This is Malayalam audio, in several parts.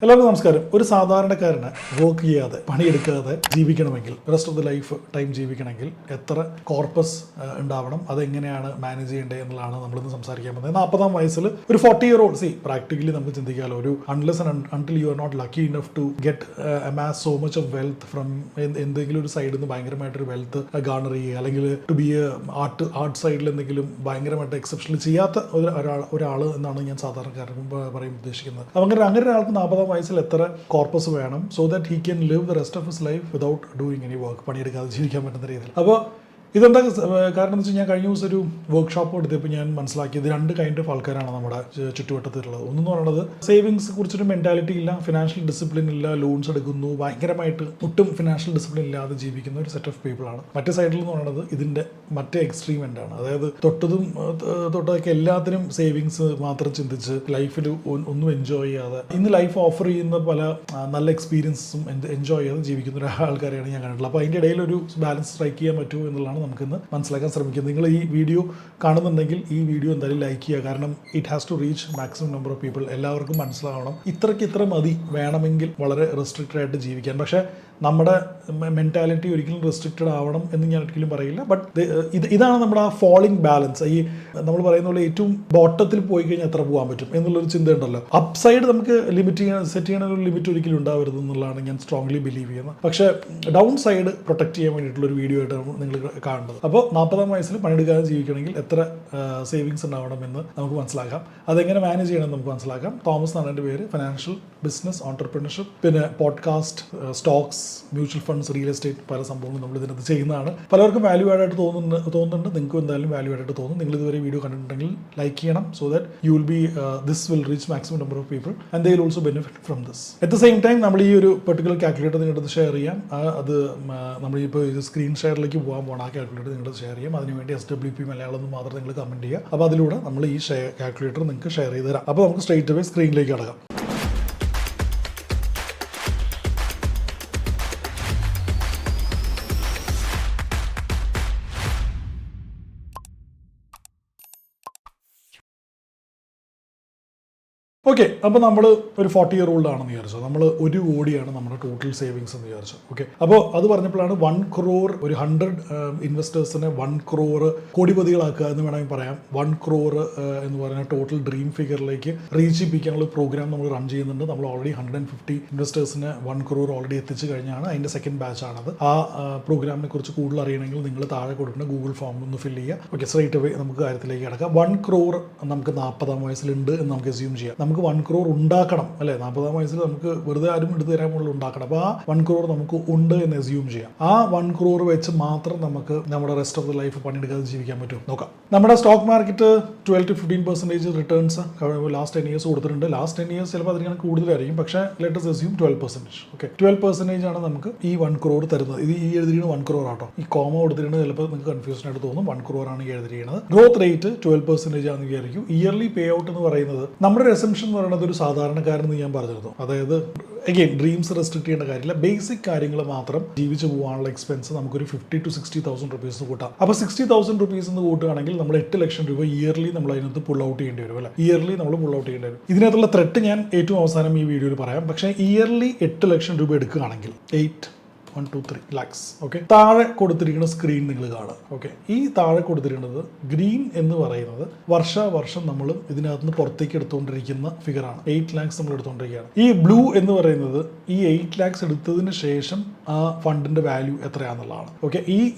എല്ലാവർക്കും നമസ്കാരം. ഒരു സാധാരണക്കാരന് വർക്ക് ചെയ്യാതെ പണിയെടുക്കാതെ ജീവിക്കണമെങ്കിൽ rest of the life time ജീവിക്കണമെങ്കിൽ എത്ര കോർപ്പസ് ഉണ്ടാവണം, അതെങ്ങനെയാണ് മാനേജ് ചെയ്യേണ്ടത് എന്നുള്ളതാണ് നമ്മളിന്ന് സംസാരിക്കാൻ പോകുന്നത്. 40-ാം വയസ്സിൽ ഒരു 40-year-old പ്രാക്ടിക്കലി നമുക്ക് ചിന്തിക്കാമല്ലോ, ഒരു unless and until you are not lucky enough to get amass so much of wealth from എന്തെങ്കിലും ഒരു സൈഡിൽ നിന്ന് ഭയങ്കരമായിട്ടൊരു വെൽത്ത് ഗാർണർ ചെയ്യുക, അല്ലെങ്കിൽ ടു ബി ആർട്ട് സൈഡിൽ എന്തെങ്കിലും ഭയങ്കരമായിട്ട് എക്സെപ്ഷണൽ ചെയ്യാത്ത ഒരാൾ എന്നാണ് ഞാൻ സാധാരണക്കാരൻ പറയാൻ ഉദ്ദേശിക്കുന്നത്. അങ്ങനെ ഒരാൾക്ക് 40-ാം വയസ്സിൽ എത്ര കോർപ്പസ് വേണം so that he can live the rest of his life without doing any work, പണിയെടുക്കാതെ ജീവിക്കാൻ പറ്റുന്ന രീതിയിൽ. അപ്പോൾ ഇതെന്താ കാരണം എന്ന് വെച്ചാൽ ഞാൻ കഴിഞ്ഞ ദിവസം ഒരു വർക്ക്ഷോപ്പ് എടുത്തപ്പോൾ ഞാൻ മനസ്സിലാക്കിയത് രണ്ട് കൈൻഡ് ഓഫ് ആൾക്കാരാണ് നമ്മുടെ ചുറ്റുവട്ടത്തിലുള്ളത്. ഒന്നെന്ന് പറയുന്നത് സേവിങ്സ് കുറിച്ചൊരു മെൻറ്റാലിറ്റി ഇല്ല, ഫിനാൻഷ്യൽ ഡിസിപ്ലിൻ ഇല്ല, ലോൺസ് എടുക്കുന്നു, ഭയങ്കരമായിട്ട് ഒട്ടും ഫിനാൻഷ്യൽ ഡിസിപ്ലിൻ ഇല്ലാതെ ജീവിക്കുന്ന ഒരു സെറ്റ് ഓഫ് പീപ്പിളാണ്. മറ്റേ സൈഡിൽ എന്ന് പറയുന്നത് ഇതിൻ്റെ മറ്റേ എക്സ്ട്രീം എൻഡാണ്. അതായത് തൊട്ടതൊക്കെ എല്ലാത്തിനും സേവിങ്സ് മാത്രം ചിന്തിച്ച് ലൈഫിൽ ഒന്നും എൻജോയ് ചെയ്യാതെ ഇന്ന് ലൈഫ് ഓഫർ ചെയ്യുന്ന പല നല്ല എക്സ്പീരിയൻസും എൻജോയ് ചെയ്യാതെ ജീവിക്കുന്ന ഒരു ആൾക്കാരെയാണ് ഞാൻ കണ്ടിട്ടുള്ളത്. അപ്പോൾ അതിൻ്റെ ഇടയിൽ ഒരു ബാലൻസ് സ്ട്രൈക്ക് ചെയ്യാൻ പറ്റുമോ എന്നുള്ളതാണ് നമുക്കിന്ന് മനസ്സിലാക്കാൻ ശ്രമിക്കുന്നത്. നിങ്ങൾ ഈ വീഡിയോ കാണുന്നുണ്ടെങ്കിൽ ഈ വീഡിയോ എന്തായാലും ലൈക്ക് ചെയ്യുക, കാരണം it has to reach maximum number of people. എല്ലാവർക്കും മനസ്സിലാവണം ഇത്ര മതി വേണമെങ്കിൽ വളരെ റെസ്ട്രിക്റ്റഡ് ആയിട്ട് ജീവിക്കാൻ. പക്ഷേ നമ്മുടെ മെൻറ്റാലിറ്റി ഒരിക്കലും റെസ്ട്രിക്റ്റഡ് ആവണം എന്ന് ഞാൻ ഒരിക്കലും പറയില്ല. ബട്ട് ഇതാണ് നമ്മുടെ ആ ഫോളിങ് ബാലൻസ്. ഈ നമ്മൾ പറയുന്ന പോലെ ഏറ്റവും ബോട്ടത്തിൽ പോയി കഴിഞ്ഞാൽ എത്ര പോകാൻ പറ്റും എന്നുള്ളൊരു ചിന്ത ഉണ്ടല്ലോ. അപ്പ് സൈഡ് നമുക്ക് സെറ്റ് ചെയ്യണ ഒരു ലിമിറ്റ് ഒരിക്കലും ഉണ്ടാവരുത് എന്നുള്ളതാണ് ഞാൻ സ്ട്രോങ്ലി ബിലീവ് ചെയ്യുന്നത്. പക്ഷേ ഡൗൺ സൈഡ് പ്രൊട്ടക്ട് ചെയ്യാൻ വേണ്ടിയിട്ടുള്ളൊരു വീഡിയോ ആയിട്ടാണ് നിങ്ങൾ കാണേണ്ടത്. അപ്പോൾ 40-ാം വയസ്സിൽ പണിയെടുക്കാതെ ജീവിക്കണമെങ്കിൽ എത്ര സേവിങ്സ് ഉണ്ടാവണമെന്ന് നമുക്ക് മനസ്സിലാക്കാം. അതെങ്ങനെ മാനേജ് ചെയ്യണമെന്ന് നമുക്ക് മനസ്സിലാക്കാം. തോമസ് എന്നാണ് എൻ്റെ പേര്. ഫിനാൻഷ്യൽ, ബിസിനസ്, ഓൺടർപ്രണർഷിപ്പ്, പിന്നെ podcast, stocks, mutual funds, real estate, പല സംഭവങ്ങളും നമ്മൾ ഇതിനകത്ത് ചെയ്യുന്നതാണ്. പലർക്കും വാല്യൂ ആയിട്ട് തോന്നുന്നുണ്ട്. നിങ്ങൾക്കും എന്തായാലും വാല്യൂ ആയിട്ട് തോന്നും. നിങ്ങൾ ഇതുവരെ വീഡിയോ കണ്ടിട്ടുണ്ടെങ്കിൽ ലൈക്ക് ചെയ്യണം, so that you will be this will reach maximum number of people and they will also benefit from this. At the same time നമ്മൾ ഈ ഒരു പെർട്ടിക്കുലർ കാൽക്കുലേറ്റർ നിങ്ങളുടെ ഷെയർ ചെയ്യാം. അത് നമ്മളിപ്പോൾ ഇത് സ്ക്രീൻ ഷെയറിലേക്ക് പോകാൻ പോകണം. ആ കാൽക്കുലേറ്റർ നിങ്ങളുടെ ഷെയർ ചെയ്യാം. അതിനുവേണ്ടി SWP മലയാളം എന്ന് മാത്രം നിങ്ങൾ കമൻറ്റ് ചെയ്യുക. അപ്പോൾ അതിലൂടെ നമ്മൾ ഈ കാൽക്കുലേറ്റർ നിങ്ങൾക്ക് ഷെയർ ചെയ്ത് തരാം. അപ്പോൾ നമുക്ക് സ്ട്രേറ്റ് അവേ സ്ക്രീനിലേക്ക് കടക്കാം. ഓക്കെ, അപ്പോൾ നമ്മൾ ഒരു 40-year-old ആണെന്ന് വിചാരിച്ചോ. നമ്മൾ 1 കോടിയാണ് നമ്മുടെ ടോട്ടൽ സേവിങ്സ് എന്ന് വിചാരിച്ചു. ഓക്കെ, അപ്പോൾ അത് പറഞ്ഞപ്പോഴാണ് 1 crore, ഒരു 100 ഇൻവെസ്റ്റേഴ്സിനെ 1 crore കോടിപതികളാക്കുക എന്ന് വേണമെങ്കിൽ പറയാം. 1 crore എന്ന് പറയുന്ന ടോട്ടൽ ഡ്രീം ഫിഗറിലേക്ക് റീച്ച് ചെയ്യിപ്പിക്കാനുള്ള പ്രോഗ്രാം നമ്മൾ റൺ ചെയ്യുന്നുണ്ട്. നമ്മൾ ഓൾറെഡി 150 ഇൻവെസ്റ്റേഴ്സിന് 1 crore ഓൾറെഡി എത്തിച്ചു കഴിഞ്ഞാണ്. അതിൻ്റെ സെക്കൻഡ് ബാച്ചാണത്. ആ പ്രോഗ്രാമിനെ കുറിച്ച് കൂടുതൽ അറിയണമെങ്കിൽ നിങ്ങൾ താഴെ കൊടുക്കുന്ന ഗൂഗിൾ ഫോം ഒന്ന് ഫില്ല് ചെയ്യുക. ഓക്കെ, സ്ട്രേറ്റ് അവേ നമുക്ക് കാര്യത്തിലേക്ക് കിടക്കാം. 1 crore നമുക്ക് 40-ാം വയസ്സിലുണ്ട് എന്ന് നമുക്ക് അസ്യൂം ചെയ്യാം. നമുക്ക് 1 crore ഉണ്ടാക്കണം അല്ലേ? 40-ാം വയസ്സിൽ നമുക്ക് വെറുതെ ആരും എടുത്തു തരാൻ മുകളിൽ ഉണ്ടാക്കണം. അപ്പോൾ ആ 1 crore നമുക്ക് ഉണ്ട് എന്ന് അസ്യൂം ചെയ്യാം. ആ 1 crore വെച്ച് മാത്രം നമുക്ക് നമ്മുടെ റെസ്റ്റ് ഓഫ് ദി ലൈഫ് പണിയെടുക്കാതെ ജീവിക്കാൻ പറ്റും. നോക്കാം. നമ്മുടെ stock market 12 to 15% returns last 10 years കൊടുത്തിട്ടുണ്ട്. ലാസ്റ്റ് 10 years ചിലപ്പോൾ അതിനേക്കാൾ കൂടുതലായിരിക്കും. പക്ഷേ ലെറ്റ് us assume 12%. ഓക്കെ, 12% ആണ് നമുക്ക് ഈ 1 crore തരുന്നത്. ഇത് ഈ എഴുതിയിരിക്കുന്നത് 1 crore ആട്ടോ. ഈ കോമ കൊടുത്തിട്ടുണ്ട്, ചിലപ്പോൾ നിങ്ങൾക്ക് കൺഫ്യൂഷൻ ആയിട്ട് തോന്നും. 1 crore ആണ് ഈ എഴുതിയിരിക്കുന്നത്. ഗ്രോത്ത് റേറ്റ് 12% ആണെന്ന് വിചാരിക്കും. ഇയർലി പേ ഔട്ട് എന്ന് പറയുന്നത് നമ്മുടെ ഒരു അസംപ്ഷൻ എന്ന് പറയുന്നത് ഒരു സാധാരണക്കാരെന്ന് ഞാൻ പറഞ്ഞിരുന്നു. അതായത് അഗെയിൻ ഡ്രീംസ് റെസ്ട്രിക്ട് ചെയ്യേണ്ട കാര്യമില്ല. ബേസിക് കാര്യങ്ങൾ മാത്രം ജീവിച്ചു പോകാനുള്ള എക്സ്പെൻസ് നമുക്കൊരു 50,000 to 60,000 rupees കൂട്ടാം. അപ്പോൾ 60,000 rupees കൂട്ടുകയാണെങ്കിൽ നമ്മൾ 8 ലക്ഷം രൂപ ഇയർലി നമ്മൾ അതിനകത്ത് പുൾ ഔട്ട് ചെയ്യേണ്ടി വരും അല്ലേ? ഇയർലി നമ്മൾ പുൾ ഔട്ട് ചെയ്യേണ്ടി വരും. ഇതിനകത്തുള്ള ത്രെട്ട് ഞാൻ ഏറ്റവും അവസാനം ഈ വീഡിയോയിൽ പറയാം. പക്ഷേ ഇയർലി 8 ലക്ഷം രൂപ എടുക്കുകയാണെങ്കിൽ 1-2-3 lakhs. ഓക്കെ, താഴെ കൊടുത്തിരിക്കുന്ന സ്ക്രീൻ നിങ്ങൾ കാണുക. ഓക്കെ, ഈ താഴെ കൊടുത്തിരിക്കുന്നത് ഗ്രീൻ എന്ന് പറയുന്നത് വർഷം നമ്മൾ ഇതിനകത്ത് നിന്ന് പുറത്തേക്ക് എടുത്തുകൊണ്ടിരിക്കുന്ന ഫിഗറാണ്. 8 lakhs നമ്മൾ എടുത്തുകൊണ്ടിരിക്കുകയാണ്. ഈ ബ്ലൂ എന്ന് പറയുന്നത് ഈ 8 lakhs എടുത്തതിന് ശേഷം ആ ഫണ്ടിന്റെ വാല്യൂ എത്രയാണെന്നുള്ളതാണ്. ഓക്കെ,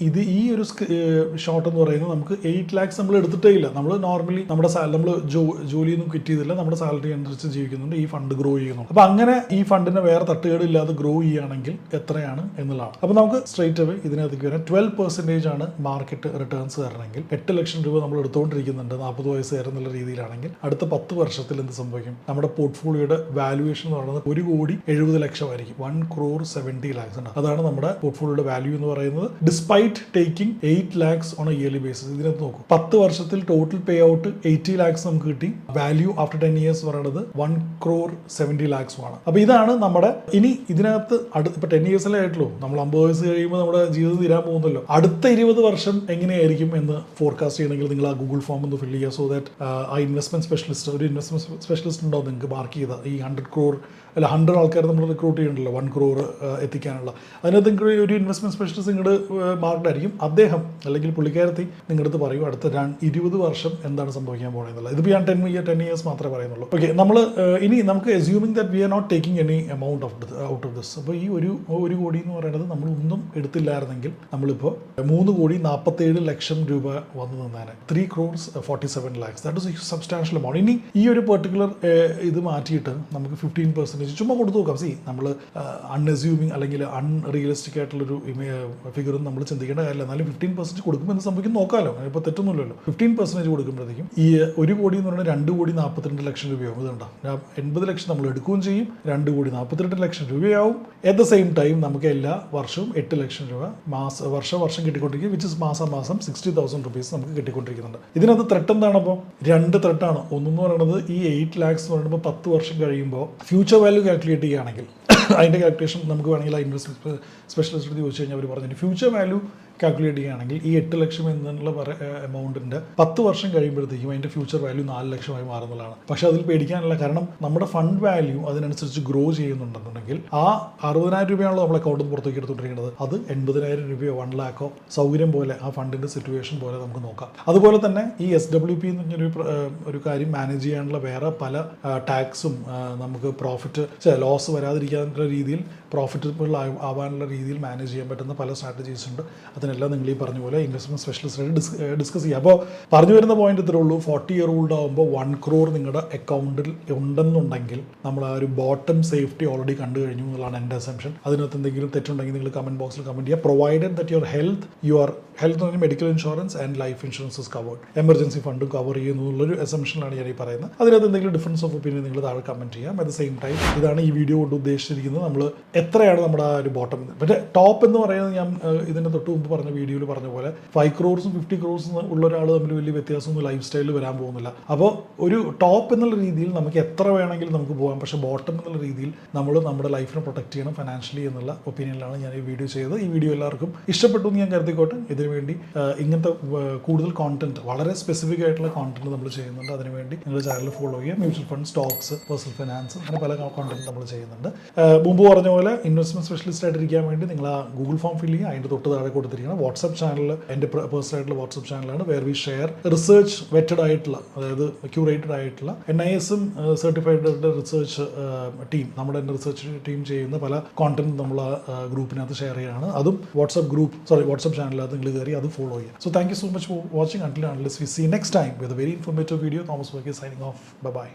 ഈ ഒരു ഷോട്ട് എന്ന് പറയുന്നത് നമുക്ക് 8 lakhs നമ്മൾ എടുത്തിട്ടേ ഇല്ല. നമ്മൾ നോർമലി നമ്മൾ ജോലിയൊന്നും ക്വിറ്റ് ചെയ്തില്ല, നമ്മുടെ സാലറി അനുസരിച്ച് ജീവിക്കുന്നുണ്ട്. ഈ ഫണ്ട് ഗ്രോ ചെയ്യുന്നു. അപ്പോൾ അങ്ങനെ ഈ ഫണ്ടിനെ വേറെ തട്ടുകേടില്ലാതെ ഗ്രോ ചെയ്യുകയാണെങ്കിൽ എത്രയാണ് എന്നുള്ളതാണ്. അപ്പോൾ നമുക്ക് സ്ട്രേറ്റ് അവേ ഇതിനകത്തേക്ക് വരാം. 12% ആണ് മാർക്കറ്റ് റിട്ടേൺസ് തരണമെങ്കിൽ 8 ലക്ഷം രൂപ നമ്മൾ എടുത്തുകൊണ്ടിരിക്കുന്നുണ്ട് 40 വയസ്സുകാരൻ എന്നുള്ള രീതിയിലാണെങ്കിൽ അടുത്ത 10 വർഷത്തിൽ എന്ത് സംഭവിക്കും? നമ്മുടെ പോർട്ട്ഫോളിയോയുടെ വാല്യൂവേഷൻ എന്ന് പറയുന്നത് 1,70,00,000 ആയിരിക്കും. 1,70,00,000 ഉണ്ട്. അതാണ് നമ്മുടെ പോർട്ട്ഫോളിയോയുടെ വാല്യൂ എന്ന് പറയുന്നത്. Despite taking 8 lakhs on A yearly basis. ഇതിനകത്ത് നോക്കും, 10 വർഷത്തിൽ ടോട്ടൽ പേ ഔട്ട് 80 lakhs നമുക്ക് കിട്ടി. വാല്യൂ ആഫ്റ്റർ 10 years പറയുന്നത് 1,70,00,000 ആണ്. അപ്പോൾ ഇതാണ് നമ്മുടെ ഇനി ഇതിനകത്ത് ഇപ്പൊ 10 years ആയിട്ടുള്ളൂ. നമ്മൾ 50 വയസ്സ് കഴിയുമ്പോൾ നമ്മുടെ ജീവിതം തീരാൻ പോകുന്നല്ലോ. അടുത്ത 20 വർഷം എങ്ങനെയായിരിക്കും എന്ന് ഫോർകാസ്റ്റ് ചെയ്യണമെങ്കിൽ നിങ്ങൾ ആ ഗൂഗിൾ ഫോം ഒന്ന് ഫില്ല് ചെയ്യുക. സോ ദാറ്റ് ആ ഇൻവെസ്റ്റ്മെന്റ് സ്പെഷ്യലിസ്റ്റ്, ഒരു ഇൻവെസ്റ്റ്മെന്റ് സ്പെഷ്യലിസ്റ്റ് ഉണ്ടോ നിങ്ങൾക്ക് മാർക്ക് ചെയ്ത ഈ 100 crore അല്ല 100 ആൾക്കാർ നമ്മൾ റിക്രൂട്ട് ചെയ്യണ്ടല്ലോ 1 crore എത്തിക്കാനുള്ള. അതിനകത്ത് നിങ്ങൾക്ക് ഒരു ഇൻവെസ്റ്റ്മെന്റ് സ്പെഷ്യലിസ്റ്റ് നിങ്ങളുടെ മാർക്കറ്റായിരിക്കും. അദ്ദേഹം അല്ലെങ്കിൽ പുള്ളിക്കാരത്തി നിങ്ങളുടെ അടുത്ത് പറയും അടുത്ത 20 വർഷം എന്താണ് സംഭവിക്കാൻ പോകുന്നത്. ഇതിപ്പോൾ ഞാൻ 10 years മാത്രമേ പറയുന്നുള്ളൂ. ഓക്കെ, നമ്മൾ ഇനി നമുക്ക് assuming that we are not taking any amount out of this. അപ്പോൾ ഈ ഒരു കോടി എന്ന് പറയുന്നത് നമ്മളൊന്നും എടുത്തില്ലായിരുന്നെങ്കിൽ നമ്മളിപ്പോൾ 3,47,00,000 രൂപ വന്നു നിന്നേനെ. 3,47 lakhs. That is substantial amount. ഇനി ഈ ഒരു പെർട്ടിക്കുലർ ഇത് മാറ്റിയിട്ട് നമുക്ക് 15% ചുമ്മാ കൊടുത്തു നോക്കാം. സി നമ്മൾ അൺഅസ്യൂമിങ് അല്ലെങ്കിൽ അൺറിയലിസ്റ്റിക് ആയിട്ടുള്ളൊരു ഫിഗറും നമ്മൾ ചിന്തിക്കേണ്ട കാര്യമില്ല. എന്നാലും 15% കൊടുക്കുമ്പോൾ എന്ത് സംഭവിക്കും നോക്കാമല്ലോ. ഇപ്പോൾ തെറ്റൊന്നുമില്ലല്ലോ. 15% കൊടുക്കുമ്പോഴത്തേക്കും ഈ 1 കോടി എന്ന് പറയുന്നത് 2,42,00,000 രൂപയാവും. ഇതുണ്ടോ, 80 ലക്ഷം നമ്മൾ എടുക്കുകയും ചെയ്യും, 2,42,00,000 രൂപയാവും. അറ്റ് ദ സെയിം ടൈം നമുക്ക് എല്ലാ വർഷവും 8 ലക്ഷം രൂപ വർഷം കിട്ടിക്കൊണ്ടിരിക്കും, വിച്ച് ഇസ് മാസം 60,000 റുപ്പീസ് നമുക്ക് കിട്ടിക്കൊണ്ടിരിക്കുന്നുണ്ട്. ഇതിനകത്ത് ത്രെട്ട് എന്താണ്? അപ്പോൾ 2 ത്രെട്ടാണ്. ഒന്നെന്ന് പറയുന്നത് ഈ 8 lakhs എന്ന് പറയുമ്പോൾ 10 വർഷം കഴിയുമ്പോൾ ഫ്യൂച്ചർ വാല്യൂ കാൽക്കുലേറ്റ് ചെയ്യുകയാണെങ്കിൽ അതിൻ്റെ കാൽക്കുലേഷൻ നമുക്ക് വേണമെങ്കിൽ ആ ഇൻവെസ്റ്റ്മെന്റ് സ്പെഷ്യലിസ്റ്റ് ചോദിച്ചു കഴിഞ്ഞാൽ അവർ പറഞ്ഞു ഫ്യൂച്ചർ വാല്യൂ കാൽക്കുലേറ്റ് ചെയ്യുകയാണെങ്കിൽ ഈ 8 ലക്ഷം എന്നുള്ള എമൗണ്ടിൻ്റെ 10 വർഷം കഴിയുമ്പോഴത്തേക്കും അതിൻ്റെ ഫ്യൂച്ചർ വാല്യൂ 4 ലക്ഷമായി മാറുന്നതാണ്. പക്ഷെ അതിൽ പേടിക്കാനില്ല. കാരണം നമ്മുടെ ഫണ്ട് വാല്യൂ അതിനനുസരിച്ച് ഗ്രോ ചെയ്യുന്നുണ്ടെന്നുണ്ടെങ്കിൽ ആ 60,000 രൂപയാണല്ലോ നമ്മൾ അക്കൗണ്ടിൽ നിന്ന് പുറത്തേക്ക് എടുത്തുകൊണ്ടിരിക്കുന്നത്, അത് 80,000 രൂപയോ 1 lakho സൗകര്യം പോലെ ആ ഫണ്ടിൻ്റെ സിറ്റുവേഷൻ പോലെ നമുക്ക് നോക്കാം. അതുപോലെ തന്നെ ഈ SWP എന്ന് പറഞ്ഞൊരു കാര്യം മാനേജ് ചെയ്യാനുള്ള വേറെ പല ടാക്സും നമുക്ക് പ്രോഫിറ്റ് ലോസ് വരാതിരിക്കാനുള്ള രീതിയിൽ പ്രോഫിറ്റബിൾ ആവാനുള്ള രീതിയിൽ മാനേജ് ചെയ്യാൻ പറ്റുന്ന പല സ്ട്രാറ്റജീസ് ഉണ്ട്. അതിനെല്ലാം നിങ്ങൾ ഈ പറഞ്ഞ പോലെ ഇൻവെസ്റ്റ്മെന്റ് സ്പെഷ്യലിസ്റ്റായിട്ട് ഡിസ്കസ് ചെയ്യുക. അപ്പോൾ പറഞ്ഞു വരുന്ന പോയിന്റ് ഇത്രേ ഉള്ളൂ. 40 year old ആകുമ്പോൾ 1 crore നിങ്ങളുടെ അക്കൗണ്ടിൽ ഉണ്ടെന്നുണ്ടെങ്കിൽ നമ്മൾ ആ ഒരു ബോട്ടം സേഫ്റ്റി ഓൾറെഡി കണ്ടു കഴിഞ്ഞു എന്നുള്ളതാണ് എൻ്റെ അസംഷൻ. അതിനകത്ത് എന്തെങ്കിലും തെറ്റുണ്ടെങ്കിൽ നിങ്ങൾ കമന്റ് ബോക്സിൽ കമന്റ് ചെയ്യുക. പ്രൊവൈഡഡ് ദറ്റ് യുവർ ഹെൽത്ത് എന്ന് പറഞ്ഞാൽ medical insurance and life insurance is covered, emergency ഫണ്ടും കവർ ചെയ്യുന്നു എന്നുള്ളൊരു അസംഷനാണ് ഞാൻ ഈ പറയുന്നത്. അതിനകത്ത് എന്തെങ്കിലും ഡിഫറൻസ് ഓഫ് ഒപ്പീനിയൻ നിങ്ങൾ താഴെ കമന്റ് ചെയ്യാം. അറ്റ് ദ സെയിം ടൈം ഇതാണ് ഈ വീഡിയോ കൊണ്ട് ഉദ്ദേശിച്ചിരിക്കുന്നത്. നമ്മൾ എത്രയാണ് നമ്മുടെ ആ ഒരു ബോട്ടം, മറ്റേ ടോപ്പ് എന്ന് പറയുന്നത് ഞാൻ ഇതിൻ്റെ തൊട്ട് മുമ്പ് പറഞ്ഞ വീഡിയോയിൽ പറഞ്ഞ പോലെ 5 crores 50 crores ഉള്ള ഒരാൾ തമ്മിൽ വലിയ വ്യത്യാസമൊന്നും ലൈഫ് സ്റ്റൈലിൽ വരാൻ പോകുന്നില്ല. അപ്പോൾ ഒരു ടോപ്പ് എന്നുള്ള രീതിയിൽ നമുക്ക് എത്ര വേണമെങ്കിലും നമുക്ക് പോകാം. പക്ഷേ ബോട്ടം എന്നുള്ള രീതിയിൽ നമ്മൾ നമ്മുടെ ലൈഫിനെ പ്രൊട്ടക്ട് ചെയ്യണം ഫിനാൻഷ്യലി എന്നുള്ള ഒപ്പീനിയനിലാണ് ഞാൻ ഈ വീഡിയോ ചെയ്തത്. ഈ വീഡിയോ എല്ലാവർക്കും ഇഷ്ടപ്പെട്ടു എന്ന് ഞാൻ കരുതിക്കോട്ടെ. ഇതിനുവേണ്ടി ഇങ്ങനത്തെ കൂടുതൽ കോണ്ടന്റ്, വളരെ സ്പെസിഫിക് ആയിട്ടുള്ള കോണ്ടന്റ് നമ്മൾ ചെയ്യുന്നുണ്ട്. അതിനുവേണ്ടി നിങ്ങളുടെ ചാനൽ ഫോളോ ചെയ്യുക. Mutual fund, stocks, personal finance, അങ്ങനെ പല കോണ്ടന്റ് നമ്മൾ ചെയ്യുന്നുണ്ട്. മുമ്പ് പറഞ്ഞ പോലെ ഇൻവെസ്റ്റ്മെന്റ് സ്പെഷ്യലിസ്റ്റ് ആയിട്ടിരിക്കാൻ വേണ്ടി നിങ്ങൾ ആ ഗൂഗിൾ ഫോം ഫില്ല് ചെയ്യുക. അതിൻ്റെ തൊട്ട് താഴെ കൊടുത്തിരിക്കണം വാട്സ്ആപ്പ് ചാനൽ, എൻ്റെ പേഴ്സണൽ ആയിട്ടുള്ള വാട്സ്ആപ്പ് ചാനലാണ്. Where we share research vetted ആയിട്ടുള്ള, അതായത് ക്യൂറേറ്റഡ് ആയിട്ടുള്ള NISM സർട്ടിഫൈഡ് റിസർച്ച് ടീം, നമ്മുടെ റിസർച്ച് ടീം ചെയ്യുന്ന പല കോണ്ടന്റ് നമ്മൾ ആ ഗ്രൂപ്പിനകത്ത് ഷെയർ ചെയ്യുകയാണ്. അതും വാട്സ്ആപ്പ് ചാനലിനകത്ത് നിങ്ങൾ കയറി അത് ഫോളോ ചെയ്യുക. So thank you so much for watching. Until we see next time with a very informative video. Thomas Work is signing off. Bye bye.